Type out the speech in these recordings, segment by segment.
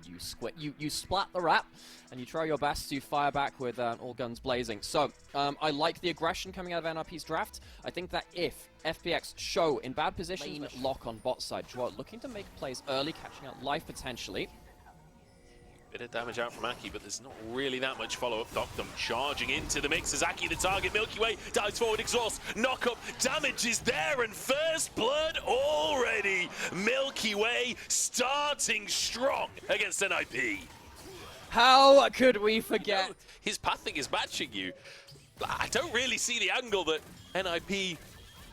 and you splat the rat, and you try your best to fire back with all guns blazing. So I like the aggression coming out of NIP's draft. I think that if FPX show in bad position, lock on bot side, Joao looking to make plays early, catching out life potentially. Bit of damage out from Aki, but there's not really that much follow-up. Doctum charging into the mix as Aki the target. Milky Way dives forward, exhaust, knock up, damage is there, and first blood already. Milky Way starting strong against NIP. How could we forget? You know, his pathing is matching you. I don't really see the angle that NIP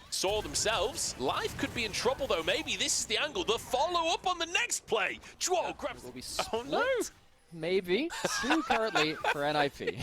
saw themselves. Life could be in trouble though. Maybe this is the angle. The follow-up on the next play. Joao grabs. Will be Oh no! Maybe. 2 currently for NIP.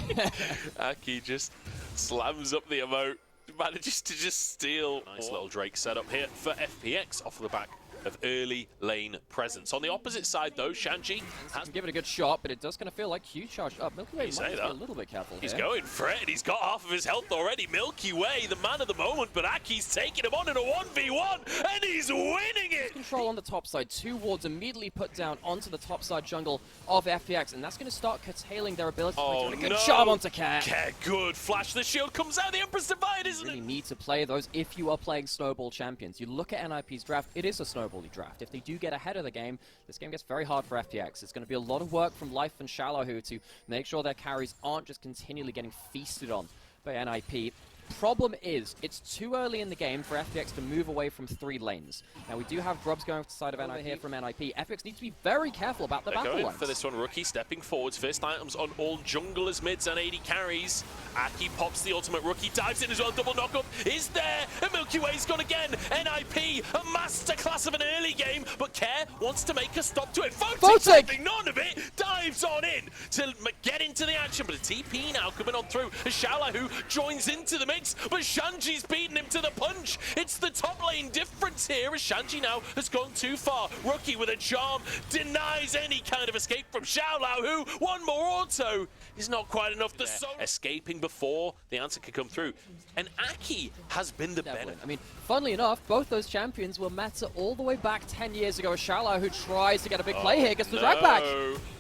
Aki just slams up the emote. Manages to just steal. Nice little Drake setup here for FPX off the back of early lane presence. On the opposite side though, Shanji has give it a good shot, but it does kind of feel like Q charged up. Milky Way might be a little bit careful He's here. going for it, and he's got half of his health already. Milky Way, the man of the moment, but Aki's taking him on in a 1v1, and he's winning it! Control on the top side, 2 wards immediately put down onto the top side jungle of FPX, and that's going to start curtailing their ability to make a good job onto Care. Care, good flash, the shield comes out, the Empress Divide, isn't You really it? need to play those if you are playing snowball champions. You look at NIP's draft, it is a snowbally draft. If they do get ahead of the game, this game gets very hard for FPX. It's going to be a lot of work from Life and Shallow to make sure their carries aren't just continually getting feasted on by NIP. Problem is, it's too early in the game for FPX to move away from 3 lanes. Now, we do have Grubs going off the side of NIP here from NIP. FPX needs to be very careful about the battle lines. For this one, Rookie stepping forwards. First items on all junglers, mids, and AD carries. Aki pops the ultimate. Rookie dives in as well. Double knockup is there. And Milky Way's gone again. NIP, a masterclass of an early game. But Care wants to make a stop to it. Fotic, none of it. Dives on in to get into the action. But a TP now coming on through. Shallahu joins into the mix. But Shanji's beaten him to the punch. It's the top lane difference here as Shanji now has gone too far. Rookie with a charm denies any kind of escape from Xiaolao, who one more auto is not quite enough. The escaping before the answer could come through. And Aki has been the better. I mean, funnily enough, both those champions were meta all the way back 10 years ago. Xiaolao, who tries to get a big play here, gets the drag back.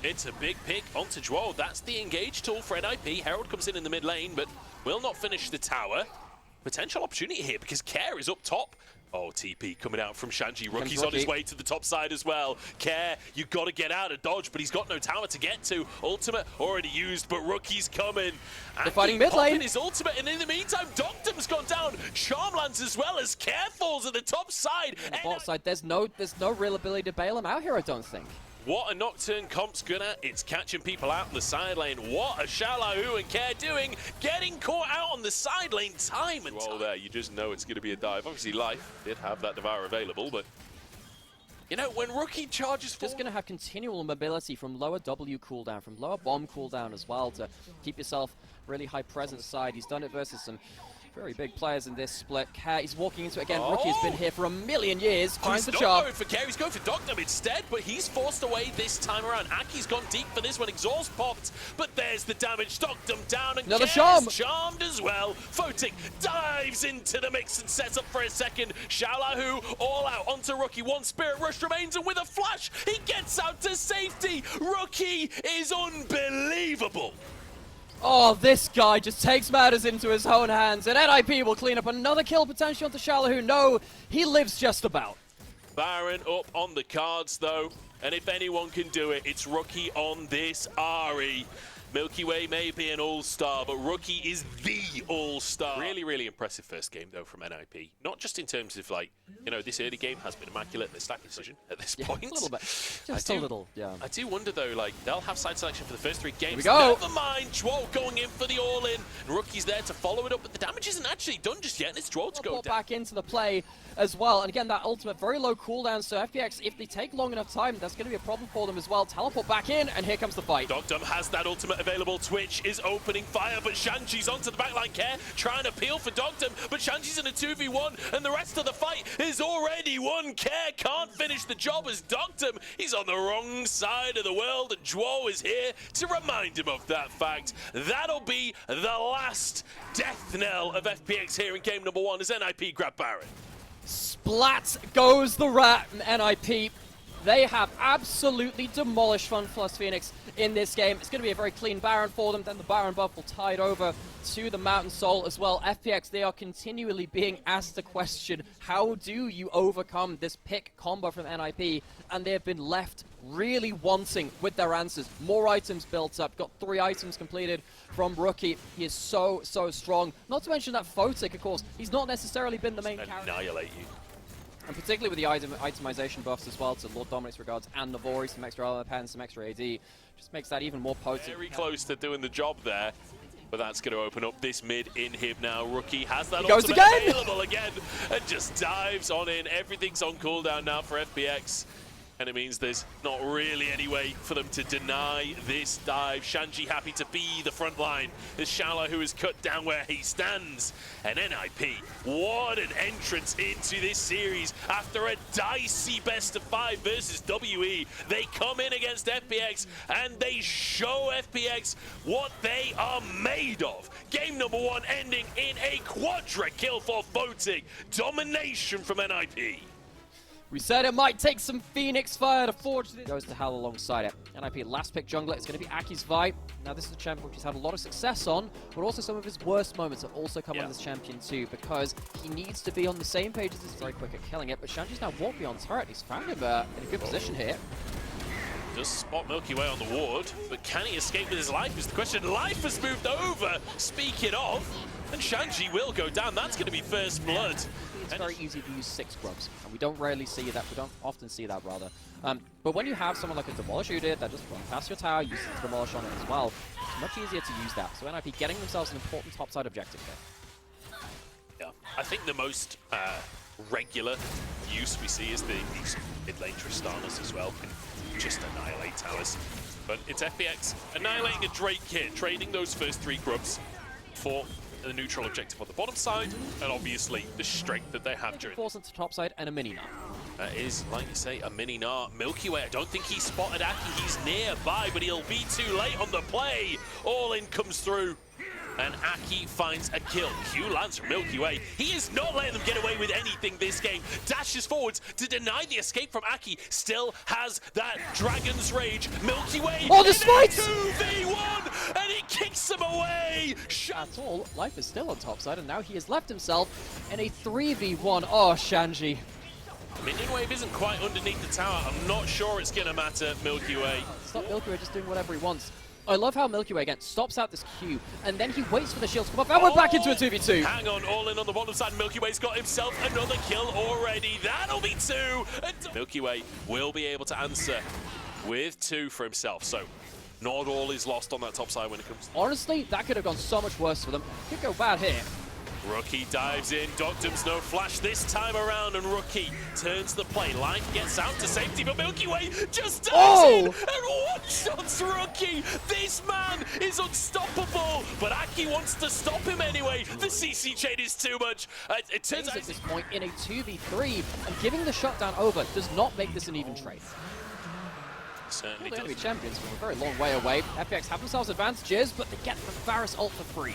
It's a big pick onto Joao. That's the engage tool for NIP. Herald comes in the mid lane, but will not finish the tower. Potential opportunity here because Care is up top. Oh, TP coming out from Shanji. Rookie's on his way to the top side as well. Care, you got to get out of dodge, but he's got no tower to get to. Ultimate already used, but Rookie's coming. They're fighting mid lane. His ultimate, and in the meantime, Doctum's gone down. Charm lands as well as Care falls at the top side. On the bot side, there's no real ability to bail him out here, I don't think. What a Nocturne comp's good at, it's catching people out in the side lane. What a Shallow and Care doing, getting caught out on the side lane time and time. There, you just know it's going to be a dive. Obviously, Life did have that Devour available, but you know, when Rookie charges forward... Just going to have continual mobility from lower W cooldown, from lower bomb cooldown as well to keep yourself really high presence side. He's done it versus some very big players in this split. He's walking into it again. Rookie has been here for a million years. Finds the chop. He's not going for Care, he's going for Doctum instead, but he's forced away this time around. Aki's gone deep for this one. Exhaust popped, but there's the damage. Doctum down and another charmed as well. Fotic dives into the mix and sets up for a second. Xiaolahu all out onto Rookie. One Spirit Rush remains, and with a flash, he gets out to safety. Rookie is unbelievable. Oh, this guy just takes matters into his own hands, and NIP will clean up another kill potentially onto Shallow. No, he lives just about. Baron up on the cards, though, and if anyone can do it, it's Rookie on this Ahri. Milky Way may be an all-star, but Rookie is the all-star. Really, really impressive first game, though, from NIP. Not just in terms of, like, you know, this early game has been immaculate. The stack decision at this point. A little bit. Just a little, yeah. I do wonder, though, like, they'll have side selection for the first 3 games. Here we go. Never mind, Joao going in for the all-in. And Rookie's there to follow it up, but the damage isn't actually done just yet, and it's Joao to go down. Back into the play as well. And again, that ultimate, very low cooldown, so FPX, if they take long enough time, that's going to be a problem for them as well. Teleport back in, and here comes the fight. Doctum has that ultimate available. Twitch is opening fire, but Shanji's onto the backline. Care trying to peel for Doctum, but Shanji's in a 2v1, and the rest of the fight is already won. Care can't finish the job as Doctum, he's on the wrong side of the world, and Joao is here to remind him of that fact. That'll be the last death knell of FPX here in game number 1 as NIP grab Baron. Splat goes the rat, and NIP They have absolutely demolished FunPlus Phoenix in this game. It's going to be a very clean Baron for them. Then the Baron buff will tide over to the Mountain Soul as well. FPX, they are continually being asked the question, how do you overcome this pick combo from NIP? And they have been left really wanting with their answers. More items built up. Got 3 items completed from Rookie. He is so strong. Not to mention that Photic, of course, he's not necessarily been the main character. Annihilate you. And particularly with the itemization buffs as well to Lord Dominic's regards and Navori, some extra armor pen, some extra AD, just makes that even more potent. Very close to doing the job there, but that's going to open up this mid inhib now. Rookie has that goes ultimate again! available again and just dives on in. Everything's on cooldown now for FPX. And it means there's not really any way for them to deny this dive. Shanji happy to be the front line. There's Shallow who is cut down where he stands. And NIP, what an entrance into this series. After a dicey best of 5 versus WE, they come in against FPX and they show FPX what they are made of. Game number 1 ending in a quadra kill for Photic. Domination from NIP. We said it might take some Phoenix fire to forge this. Goes to Hal alongside it. NIP last pick jungler. It's going to be Aki's Vi. Now this is a champion which he's had a lot of success on, but also some of his worst moments have also come on this champion too, because he needs to be on the same page as his very quick at killing it, but Shanji's now won't be on turret. He's found him in a good position here. Just spot Milky Way on the ward, but can he escape with his life is the question. Life has moved over, speaking of, and Shanji will go down. That's going to be first blood. It's very easy to use 6 grubs, and we don't rarely see that. We don't often see that, rather. But when you have someone like a Demolish who did, that just run past your tower, uses the Demolish on it as well, it's much easier to use that. So NIP getting themselves an important topside objective here. Yeah, I think the most regular use we see is the mid-lane Tristanas as well, can just annihilate towers. But it's FPX annihilating a Drake here, trading those first 3 grubs for the neutral objective on the bottom side, and obviously the strength that they have during. Force into top side and a mini Gnar. That is, like you say, a mini Gnar. Milky Way, I don't think he spotted Aki. He's nearby, but he'll be too late on the play. All in comes through. And Aki finds a kill. Q lands from Milky Way. He is not letting them get away with anything this game. Dashes forwards to deny the escape from Aki. Still has that Dragon's Rage. Milky Way. Oh, the spikes! 2v1! And he kicks him away! That's all. Life is still on top side, and now he has left himself in a 3v1. Oh, Shanji. Minion Wave isn't quite underneath the tower. I'm not sure it's going to matter, Milky Way. Stop Milky Way just doing whatever he wants. I love how Milky Way, again, stops out this Q, and then he waits for the shield to come up, and we're back into a 2v2. Hang on, all in on the bottom side. Milky Way's got himself another kill already. That'll be 2. And Milky Way will be able to answer with 2 for himself. So, not all is lost on that top side when it comes to... Honestly, that could have gone so much worse for them. Could go bad here. Rookie dives in, Doctum's no flash this time around, and Rookie turns the play. Life gets out to safety, but Milky Way just dives in and one-shots Rookie. This man is unstoppable, but Aki wants to stop him anyway. The CC chain is too much. It turns out at this point in a 2v3, and giving the shutdown over does not make this an even trade. Certainly They're does. going to be champions from a very long way away. FPX have themselves advantages, but they get the Varus ult for free.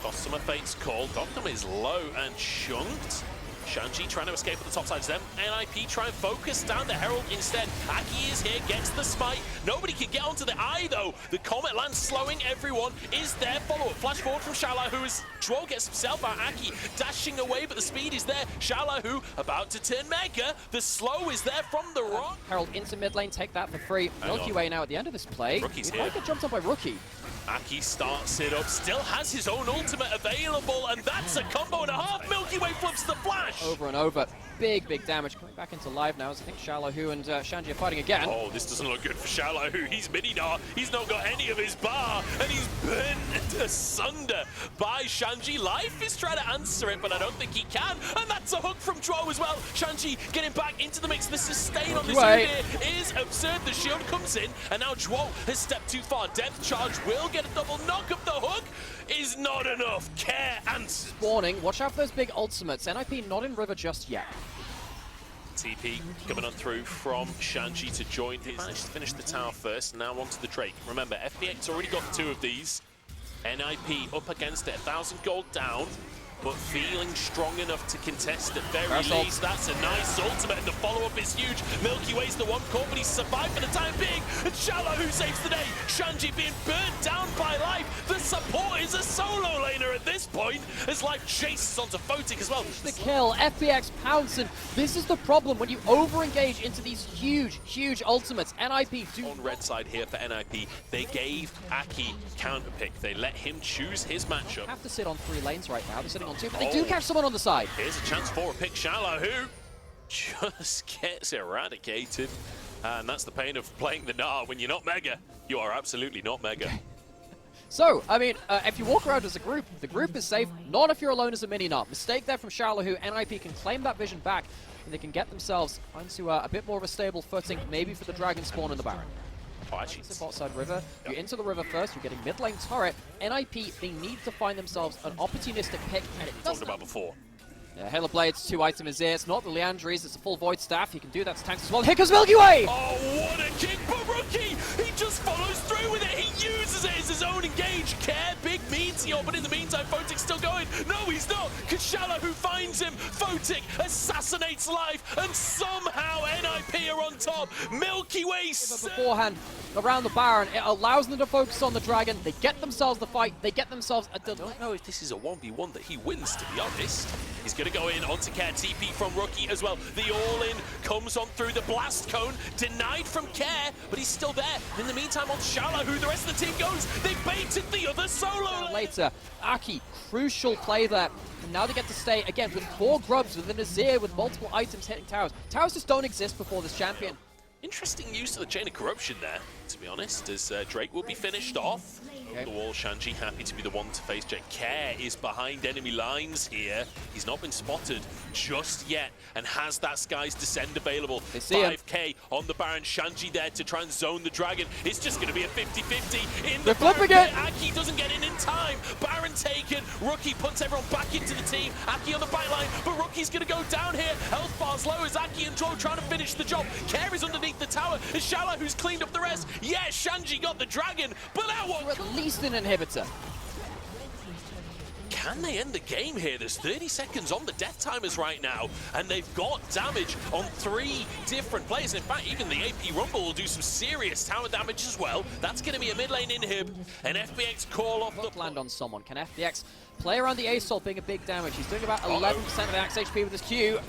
Customer Fate's call. Doctum is low and chunked. Shanji trying to escape at the top side. Them NIP try and focus down the Herald instead. Aki is here, gets the smite. Nobody can get onto the eye though. The Comet Lance slowing everyone. Is there follow-up? Flash forward from Shallow, who is Droll gets himself out. Aki dashing away, but the speed is there. Shallow, who about to turn Mega. The slow is there from the rock. Herald into mid lane, take that for free. Milky Way now at the end of this play. Rookie's He might get jumped on by Rookie. Aki starts it up, still has his own ultimate available, and that's a combo and a half. Milky Way flips the flash. Over and over. Big damage. Coming back into live now as I think Shallow Who and Shanji are fighting again. Oh, this doesn't look good for Shallow Who. He's mini Gnar. He's not got any of his bar, and he's burnt asunder by Shanji. Life is trying to answer it, but I don't think he can. And that's a hook from Droll as well. Shanji getting back into the mix. The sustain on this unit is absurd. The shield comes in, and now Droll has stepped too far. Depth charge will get a double knock up. The hook is not enough. Care answers. Warning, watch out for those big ultimates. NIP not in river just yet. TP coming on through from Shanji to join his. Managed to finish the tower first, now onto the Drake. Remember, FPX already got 2 of these. NIP up against it, 1,000 gold down. but feeling strong enough to contest at very Assault. least. That's a nice ultimate, and the follow-up is huge. Milky Way's the one caught, but he's survived for the time being. And Shallow who saves the day. Shanji being burnt down by life. The support is a solo laner at this point, as life chases onto Photic as well. The kill, FPX pouncing. This is the problem when you over-engage into these huge, huge ultimates. NIP do On red side here for NIP, they gave Aki counter pick. They let him choose his matchup. have to sit on 3 lanes right now. They're sitting on 2, but they do catch someone on the side. Here's a chance for a pick. Shallow who just gets eradicated. And that's the pain of playing the Gnar. When you're not Mega, you are absolutely not Mega. So, I mean, if you walk around as a group, the group is safe. Not if you're alone as a mini-Gnar. Mistake there from Shallow, who NIP can claim that vision back, and they can get themselves onto a bit more of a stable footing, maybe for the Dragon spawn in the Baron. Oh, actually, It's a bot side river. You're into the river first. You're getting mid lane turret. NIP, they need to find themselves an opportunistic pick, and it talked doesn't. about before. Yeah, Halo Blades, 2 item is here. It's not the Leandries, it's a full Void Staff. He can do that to tanks as well. Here comes Milky Way! Oh, what a kick for Rookie! He just follows through with it. He uses it as his own engage. Care, big meteor, but in the meantime, Photic's still going. No, he's not. Kashala who finds him. Photic assassinates life, and somehow NIP are on top. Milky Way. Beforehand, around the Baron, it allows them to focus on the Dragon. They get themselves the fight. They get themselves a I don't know if this is a 1v1 that he wins, to be honest. He's going to go in onto Care, TP from Rookie as well. The all-in comes on through the blast cone, denied from Care, but he's still there. In the meantime, on Shallow, who the rest of the team goes, they baited the other solo. later. Aki, crucial play there. And now they get to stay, again, with 4 grubs, with an Azir, with multiple items hitting towers. Towers just don't exist before this champion. Interesting use of the Chain of Corruption there, to be honest, as Drake will be finished off. Okay. The wall, Shanji happy to be the one to face Jet. Care is behind enemy lines here. He's not been spotted just yet and has that Sky's Descend available. They see him. 5k on the Baron. Shanji there to try and zone the Dragon. It's just going to be a 50-50 in the They're flipping Baron. it. Aki doesn't get in time. Baron taken. Rookie puts everyone back into the team. Aki on the back line, but Rookie's going to go down here. Health bar's low as Aki and Dro trying to finish the job. Care is underneath the tower. It's Shallow who's cleaned up the rest. Yeah, Shanji got the Dragon, but now Or what? at least an inhibitor. Can they end the game here? There's 30 seconds on the death timers right now, and they've got damage on 3 different players. In fact, even the AP Rumble will do some serious tower damage as well. That's going to be a mid lane inhib, and FPX call off the Land on someone. Can FPX play around the Assault being a big damage? He's doing about 11% of the max HP with his Q.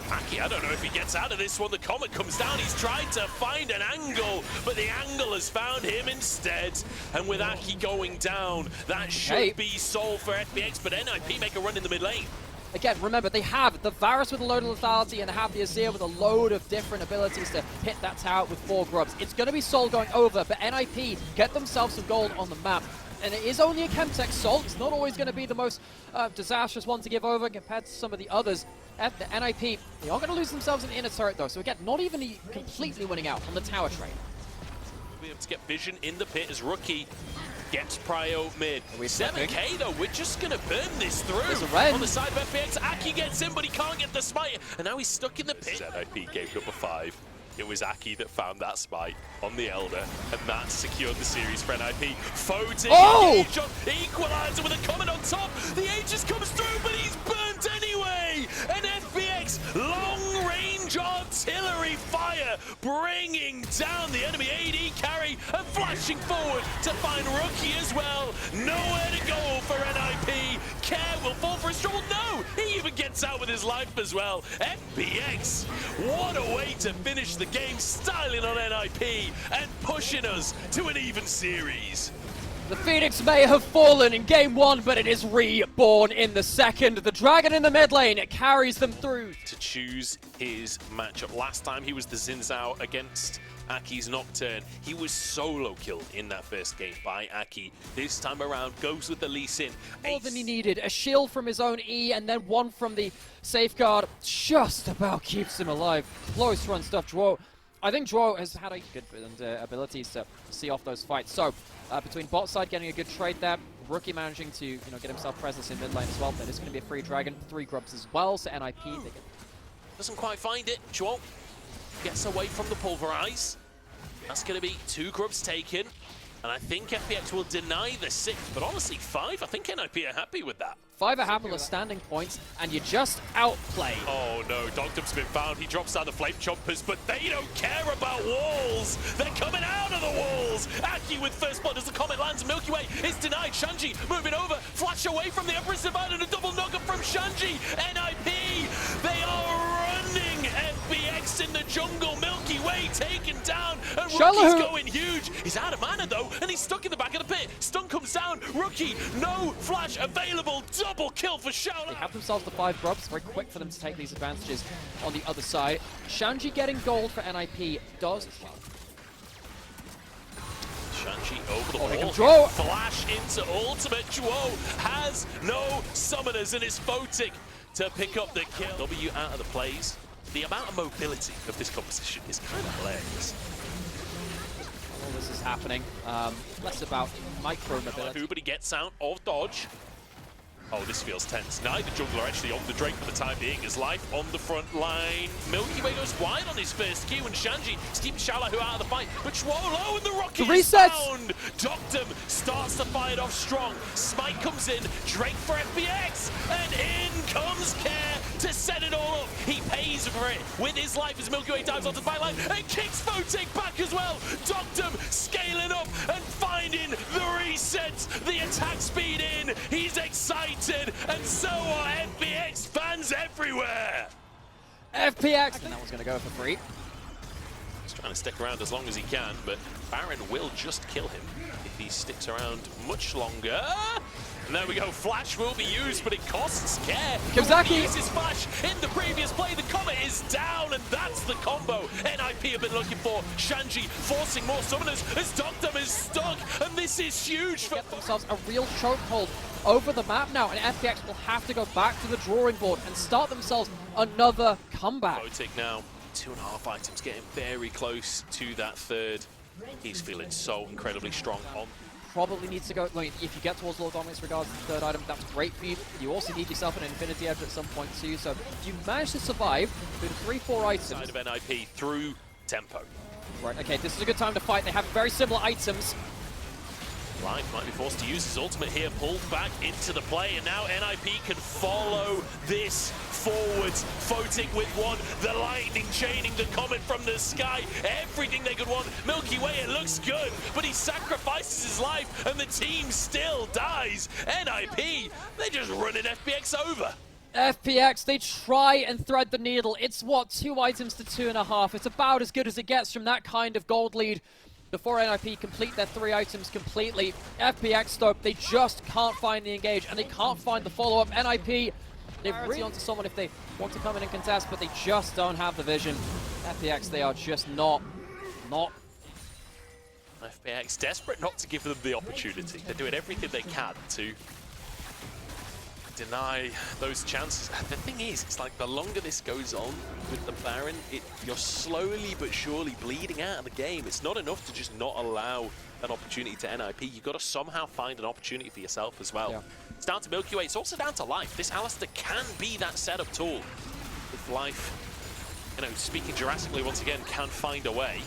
Aki, I don't know if he gets out of this one. The Comet comes down. He's tried to find an angle, but the angle has found him instead. And with Aki going down, that should be solved for FPX, but NIP make a run in the mid lane. Again, remember, they have the Varus with a load of lethality and they have the Azir with a load of different abilities to hit that tower with 4 grubs. It's going to be Sol going over, but NIP get themselves some gold on the map. And it is only a Chemtech Sol. It's not always going to be the most disastrous one to give over compared to some of the others. At the NIP, they are going to lose themselves in the inner turret though. So again, not even completely winning out on the tower trade. We'll be able to get vision in the pit as Rookie gets prio mid. 7k though, we're just going to burn this through. On the side of FPX, Aki gets in, but he can't get the smite. And now he's stuck in the pit. NIP gave number 5. It was Aki that found that smite on the Elder, and that secured the series for NIP. Photic equalizer with a comment on top. The Aegis comes through, but he's burnt anyway. And FPX long-range artillery fire, bringing down the enemy AD carry and flashing forward to find Rookie as well. Nowhere to go for NIP. Care will fall for a stroll. No, he even gets out with his life as well. FPX, what a way to finish the game, styling on NIP and pushing us to an even series. The Phoenix may have fallen in game 1, but it is reborn in the second. The Dragon in the mid lane, it carries them through. To choose his matchup. Last time he was the Xin Zhao against Aki's Nocturne. He was solo killed in that first game by Aki. This time around, goes with the Lee Sin. More than he needed. A shield from his own E, and then one from the safeguard. Just about keeps him alive. Close run stuff, Dro. I think Dro has had a good abilities to see off those fights. So, between bot side getting a good trade there, Rookie managing to get himself presence in mid lane as well. That is going to be a free Dragon, 3 grubs as well. So NIP, they get... Doesn't quite find it. Dro gets away from the pulverize. That's going to be 2 grubs taken. And I think FPX will deny the 6th, but honestly, 5, I think NIP are happy with that. 5 are happy with standing points, and you just outplay. Oh no, Dogtum's been found. He drops down the Flame Chompers, but they don't care about walls. They're coming out of the walls. Aki with first blood as the Comet lands. Milky Way is denied. Shanji moving over. Flash away from the Empress Divine and a double knockup from Shanji. NIP, they are running FPX in the jungle. Milky Way taken down, and Rookie's going huge. He's out of mana though, and he's stuck in the back of the pit. Stun comes down. Rookie, no flash available. Double kill for Shaola. They have themselves the 5 grubs. Very quick for them to take these advantages on the other side. Shanji getting gold for NIP does. Shanji over the wall. Flash into ultimate. Chuo has no summoners, and it's Photic to pick up the kill. W out of the plays. The amount of mobility of this composition is kind of hilarious. All this is happening. Less about micro mobility. But he gets out of dodge. Oh, this feels tense. Neither jungler actually on the Drake for the time being. His life on the front line. Milky Way goes wide on his first Q, and Shanji is keeping Shaola out of the fight. But Chuo and the Rocket is found. Doctum starts to fight off strong. Smite comes in. Drake for FPX. And in comes Care to set it all up. He pays for it with his life as Milky Way dives onto the byline and kicks Photic back as well. Doctum scaling up and finding the resets. The attack speed in. He's excited. And so are FPX fans everywhere! FPX! And that one's going to go for free. He's trying to stick around as long as he can, but Baron will just kill him if he sticks around much longer. And there we go, Flash will be used, but it costs Care. KazaLoLLCShighlights uses Flash in the previous play. The Comet is down, and that's the combo NIP have been looking for. Shanji forcing more summoners as Doctum is stuck, and this is huge for get themselves a real chokehold over the map now, and FPX will have to go back to the drawing board and start themselves another comeback. Photic now, 2.5 items, getting very close to that 3rd. He's feeling so incredibly strong on. Probably needs to go, like, if you get towards Lord Dominus regards to the 3rd item, that's great for you. You also need yourself an Infinity Edge at some point too, so if you manage to survive through 3-4 items. Side of NIP through tempo. Right, okay, this is a good time to fight. They have very similar items. Life might be forced to use his ultimate here, pulled back into the play, and now NIP can follow this forwards. Photic with one, the lightning chaining the Comet from the sky, everything they could want. Milky Way, it looks good, but he sacrifices his life, and the team still dies. NIP, they're just running FPX over. FPX, they try and thread the needle. It's what, 2 items to 2.5. It's about as good as it gets from that kind of gold lead. Before NIP complete their 3 items completely, FPX though, they just can't find the engage and they can't find the follow-up. NIP, they've really onto someone if they want to come in and contest, but they just don't have the vision. FPX, they are just not. FPX desperate not to give them the opportunity. They're doing everything they can to deny those chances. The thing is, it's like the longer this goes on with the Baron, you're slowly but surely bleeding out of the game. It's not enough to just not allow an opportunity to NIP. You've got to somehow find an opportunity for yourself as well. Yeah. It's down to Milky Way. It's also down to Life. This Alistair can be that setup tool. If Life, you know, speaking Jurassically once again, can find a way.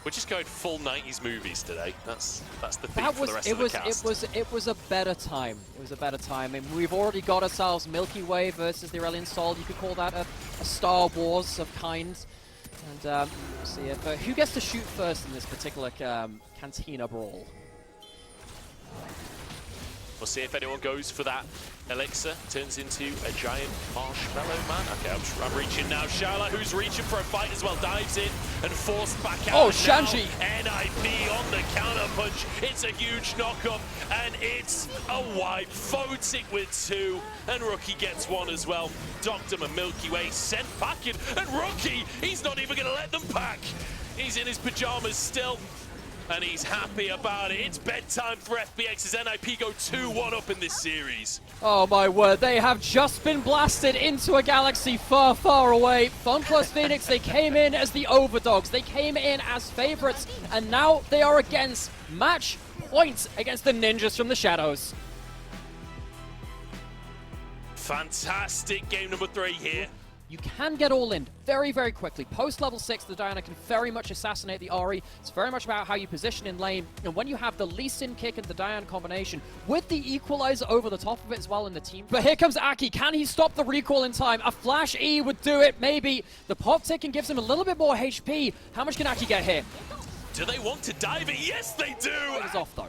We're just going full 90s movies today. That's the thing for the rest of the cast. It was a better time. It was a better time. I mean, we've already got ourselves Milky Way versus the Aurelion Sol. You could call that a Star Wars of kind. And see if who gets to shoot first in this particular Cantina brawl. We'll see if anyone goes for that. Elixir turns into a giant marshmallow man. Okay, I'm reaching now. Shaola, who's reaching for a fight as well, dives in and forced back out. Oh, Shanji! NIP on the counter punch. It's a huge knockup, and it's a wipe. Photic with 2, and Rookie gets 1 as well. Doctum and Milky Way sent packing, and Rookie, he's not even going to let them pack. He's in his pajamas still. And he's happy about it. It's bedtime for FPX as NIP go 2-1 up in this series. Oh my word, they have just been blasted into a galaxy far, far away. FunPlus Phoenix, they came in as the overdogs. They came in as favorites, and now they are against match point against the ninjas from the shadows. Fantastic game number 3 here. you can get all in very, very quickly. Post level 6, the Diana can very much assassinate the Ori. It's very much about how you position in lane, and when you have the Lee Sin kick and the Diana combination, with the equalizer over the top of it as well in the team. But here comes Aki. Can he stop the recoil in time? A flash E would do it, maybe. The pop ticking gives him a little bit more HP. How much can Aki get here? Do they want to dive it? Yes, they do! He's off, though.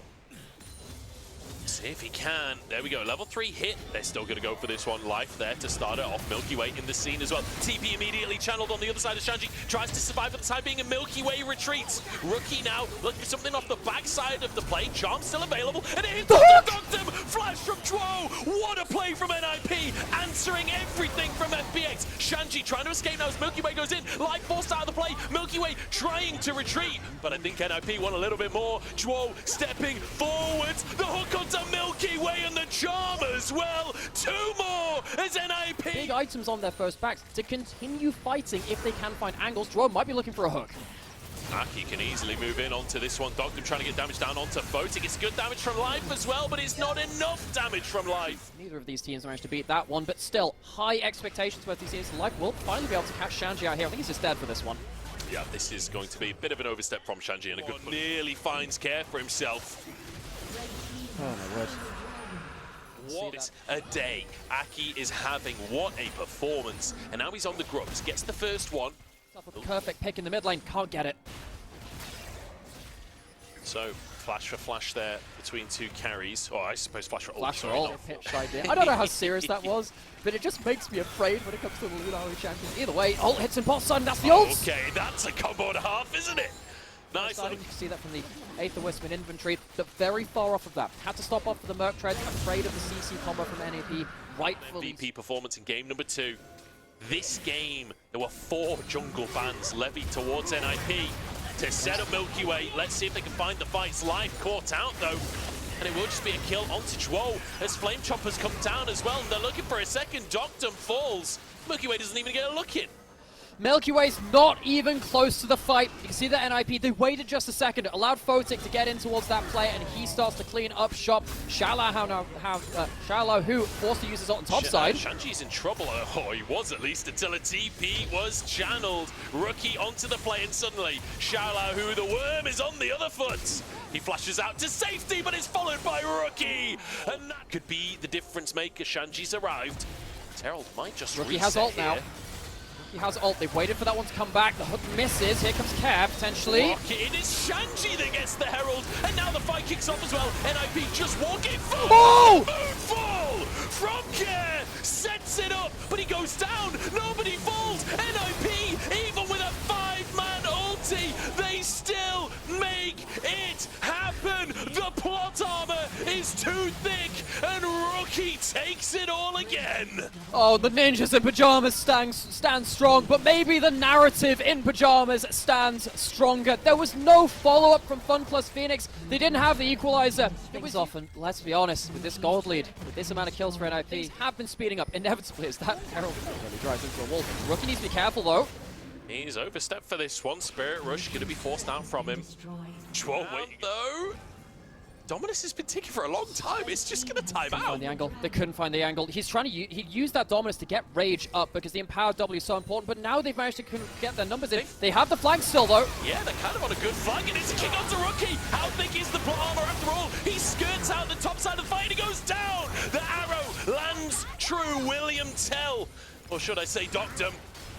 See if he can. There we go. Level 3 hit. They're still going to go for this one. Life there to start it off. Milky Way in the scene as well. TP immediately channeled on the other side of Shanji. Tries to survive for the time being, and Milky Way retreats. Rookie now looking for something off the backside of the play. Charm still available. And it hits Doctum. Flash from Chwo. What a play from NIP. Answering everything from FPX. Shanji trying to escape now as Milky Way goes in. Life forced out of the play. Milky Way trying to retreat. But I think NIP want a little bit more. Chwo stepping forwards. The hook onto Milky Way and the charm as well. 2 more as NIP. Big items on their first backs to continue fighting if they can find angles. Jerome might be looking for a hook. Aki can easily move in onto this one. Doctum trying to get damage down onto Photic. It's good damage from Life as well, but it's not enough damage from Life. Neither of these teams managed to beat that one, but still, high expectations for these teams. Life will finally be able to catch Shanji out here. I think he's just dead for this one. Yeah, this is going to be a bit of an overstep from Shanji, and a good nearly finds care for himself. Oh my word. What a day Aki is having. What a performance. And now he's on the grubs. Gets the first one. Perfect pick in the mid lane. Can't get it. So, flash for flash there between 2 carries. Oh, I suppose flash for ult. Flash for ult. I don't know how serious that was, but it just makes me afraid when it comes to the Lunawi champions. Either way, ult hits in bot side, and that's the ult! Okay, that's a combo and a half, isn't it? Nice. You can see that from the Aether Wisp in inventory, but very far off of that. Had to stop off for the Merc Tread, afraid of the CC combo from NAP. Rightfully. MVP performance in game number 2. This game, there were 4 jungle bans levied towards NIP to set up Milky Way. Let's see if they can find the fights. Live caught out though, and it will just be a kill onto Chwo as Flame Choppers come down as well, and they're looking for a second. Doctum falls. Milky Way doesn't even get a look in. Milky Way's not even close to the fight. You can see that NIP, they waited just a second, allowed Photic to get in towards that player, and he starts to clean up shop. Shallow, who forced to use his ult on top side. Shanji's in trouble. Oh, he was at least until a TP was channeled. Rookie onto the play, and suddenly Shallow, who the worm is on the other foot. He flashes out to safety, but it's followed by Rookie. And that could be the difference maker. Shanji's arrived. Herald might just Rookie has ult now. He has ult. They've waited for that one to come back. The hook misses. Here comes Care, potentially. It is Shanji that gets the Herald, and now the fight kicks off as well. NIP just walking forward. Oh! Moonfall from Care sets it up, but he goes down. Nobody falls. NIP, even with a 5-man ulti, they still make it happen. The plot armor is too thick, and Rookie takes it all again. Oh, the ninjas in Pyjamas stand strong, but maybe the narrative in Pyjamas stands stronger. There was no follow-up from FunPlus Phoenix. They didn't have the equalizer. It was often, let's be honest, with this gold lead, with this amount of kills for NIP, things have been speeding up inevitably as that Herald really drives into a wall. Rookie needs to be careful though. He's overstepped for this one. Spirit Rush going to be forced out from him. Chwo waiting though. Dominus has been ticking for a long time. It's just going to time out. Find the angle. They couldn't find the angle. He's trying to he used that Dominus to get Rage up because the empowered W is so important, but now they've managed to get their numbers in. They have the flank still though. Yeah, they're kind of on a good flank, and it's a kick onto Rookie. How thick is the plot armor after all? He skirts out the top side of the fight and he goes down. The arrow lands true. William Tell, or should I say Doctum.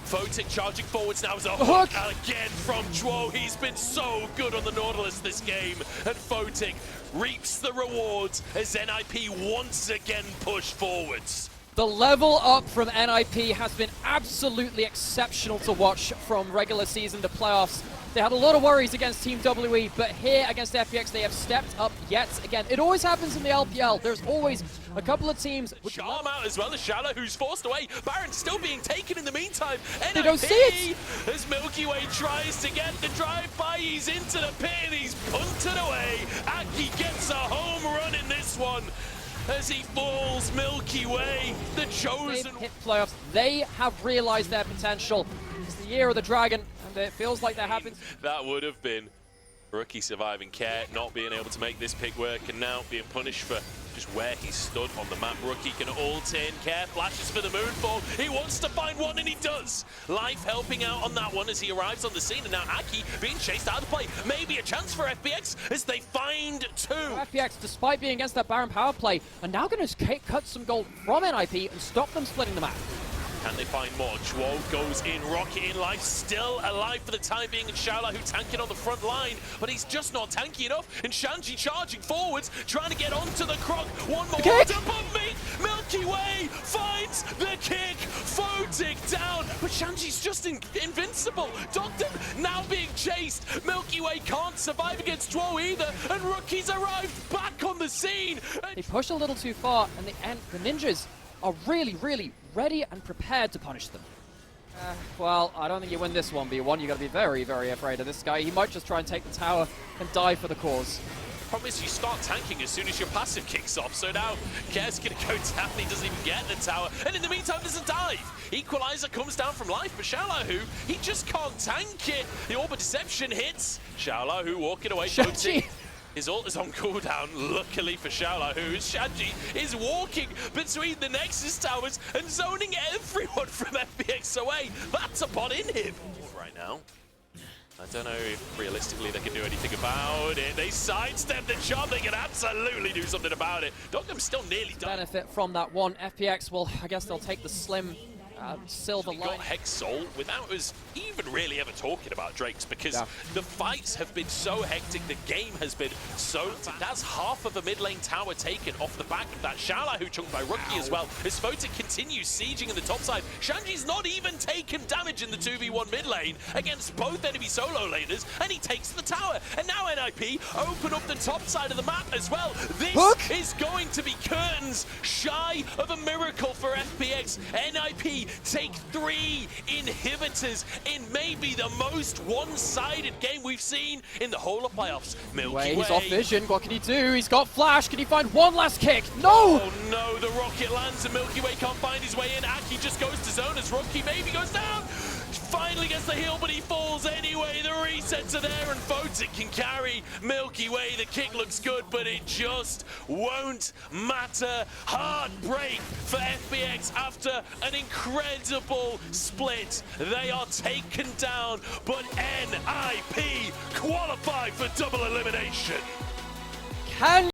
Photic charging forwards now as a hook again from Chwo. He's been so good on the Nautilus this game, and Photic reaps the rewards as NIP once again push forwards. The level up from NIP has been absolutely exceptional to watch from regular season to playoffs. They had a lot of worries against Team WE, but here against FPX they have stepped up yet again. It always happens in the LPL. There's always a couple of teams. Charm out as well as Shallow, who's forced away. Baron's still being taken in the meantime. They don't see it! As Milky Way tries to get the drive-by, he's into the pit and he's punted away. Aki gets a home run in this one. As he falls, Milky Way, the chosen. They've hit playoffs. They have realized their potential. It's the year of the dragon, and it feels like that happens. That would have been Rookie surviving Care, not being able to make this pick work, and now being punished for just where he stood on the map. Rookie can ult in. Care flashes for the moonfall. He wants to find one, and he does. Life helping out on that one as he arrives on the scene, and now Aki being chased out of the play. Maybe a chance for FPX as they find two. FPX, despite being against that Baron power play, are now going to cut some gold from NIP and stop them splitting the map. Can they find more? Chuo goes in, Rocket in life, still alive for the time being, and Shaola who tanking on the front line, but he's just not tanky enough, and Shanji charging forwards, trying to get onto the Croc. One more order above me! Milky Way finds the kick! Photic down, but Shanji's just invincible! Doctor now being chased! Milky Way can't survive against Chuo either, and Rookie's arrived back on the scene! They push a little too far, and the ninjas are really, really ready and prepared to punish them. Well, I don't think you win this 1v1. You got to be very, very afraid of this guy. He might just try and take the tower and die for the cause. Problem is you start tanking as soon as your passive kicks off, so now Care's going to go down, he doesn't even get the tower, and in the meantime there's a dive. Equalizer comes down from life, but Xiaolahu, he just can't tank it. The Orb of Deception hits. Xiaolahu walking away. His ult is on cooldown, luckily for Xiaolahu. Shanji is walking between the Nexus towers and zoning everyone from FPX away. That's a bot in him. Right now, I don't know if realistically they can do anything about it. They sidestep the job, they can absolutely do something about it. Dogham's still nearly done. Benefit from that one. FPX, well, I guess they'll take the slim silver line. Got Hex Soul without us even really ever talking about Drakes, because the fights have been so hectic, the game has been so... That's half of a mid lane tower taken off the back of that. Shala who chunked by Rookie as well. As Photic continues sieging in the top side, Shanji's not even taken damage in the 2v1 mid lane against both enemy solo laners, and he takes the tower. And now NIP open up the top side of the map as well. This is going to be curtains shy of a miracle for FPX. NIP take 3 inhibitors in maybe the most one-sided game we've seen in the whole of playoffs. Milky Way. He's off vision. What can he do? He's got flash. Can he find one last kick? No! Oh no, the rocket lands and Milky Way can't find his way in. Aki just goes to zone as Rookie maybe goes down. Finally gets the heal, but he falls anyway. The resets are there and Photic can carry Milky Way. The kick looks good, but it just won't matter. Heartbreak for FPX after an incredible split. They are taken down, but NIP qualify for double elimination. Can